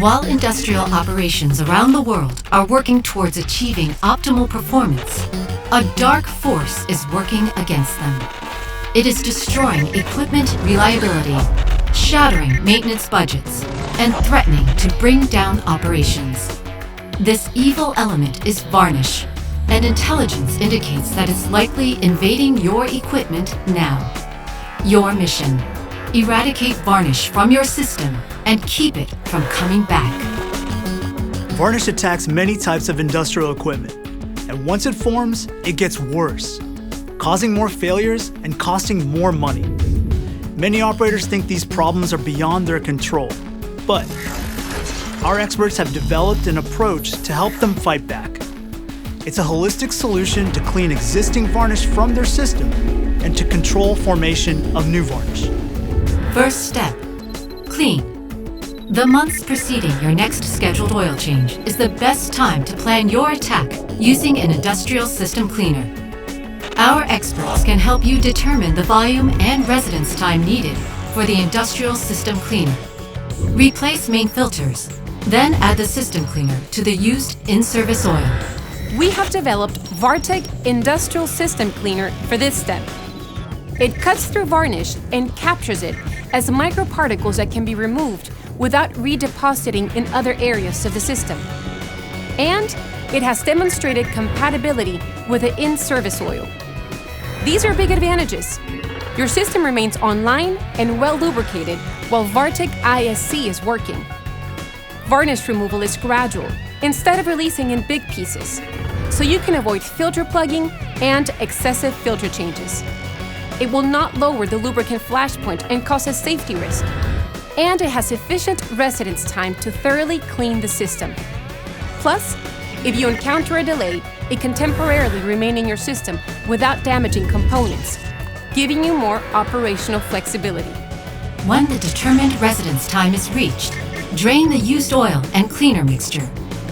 While industrial operations around the world are working towards achieving optimal performance, a dark force is working against them. It is destroying equipment reliability, shattering maintenance budgets, and threatening to bring down operations. This evil element is varnish, and intelligence indicates that it's likely invading your equipment now. Your mission: eradicate varnish from your system and keep it from coming back. Varnish attacks many types of industrial equipment, and once it forms, it gets worse, causing more failures and costing more money. Many operators think these problems are beyond their control, but our experts have developed an approach to help them fight back. It's a holistic solution to clean existing varnish from their system and to control formation of new varnish. First step: clean. The months preceding your next scheduled oil change is the best time to plan your attack using an industrial system cleaner. Our experts can help you determine the volume and residence time needed for the industrial system cleaner. Replace main filters, then add the system cleaner to the used in-service oil. We have developed VARTECH Industrial System Cleaner for this step. It cuts through varnish and captures it as microparticles that can be removed without redepositing in other areas of the system. And it has demonstrated compatibility with the in-service oil. These are big advantages. Your system remains online and well lubricated while VARTECH ISC is working. Varnish removal is gradual instead of releasing in big pieces, so you can avoid filter plugging and excessive filter changes. It will not lower the lubricant flash point and cause a safety risk. And it has sufficient residence time to thoroughly clean the system. Plus, if you encounter a delay, it can temporarily remain in your system without damaging components, giving you more operational flexibility. When the determined residence time is reached, drain the used oil and cleaner mixture.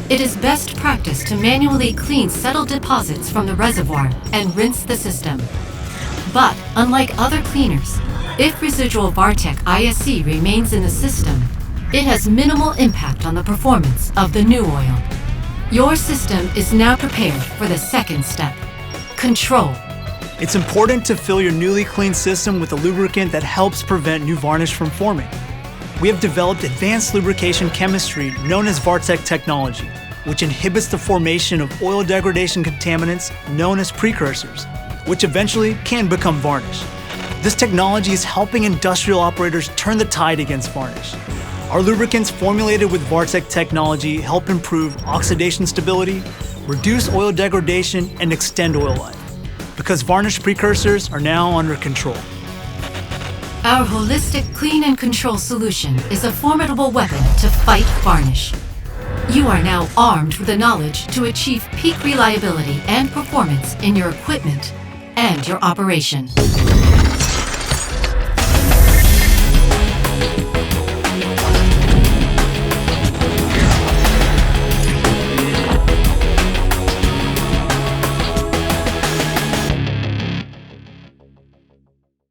It is best practice to manually clean settled deposits from the reservoir and rinse the system. But unlike other cleaners, if residual VARTECH ISC remains in the system, it has minimal impact on the performance of the new oil. Your system is now prepared for the second step: control. It's important to fill your newly cleaned system with a lubricant that helps prevent new varnish from forming. We have developed advanced lubrication chemistry known as VARTECH technology, which inhibits the formation of oil degradation contaminants known as precursors, which eventually can become varnish. This technology is helping industrial operators turn the tide against varnish. Our lubricants formulated with VARTECH technology help improve oxidation stability, reduce oil degradation, and extend oil life, because varnish precursors are now under control. Our holistic clean and control solution is a formidable weapon to fight varnish. You are now armed with the knowledge to achieve peak reliability and performance in your equipment and your operation.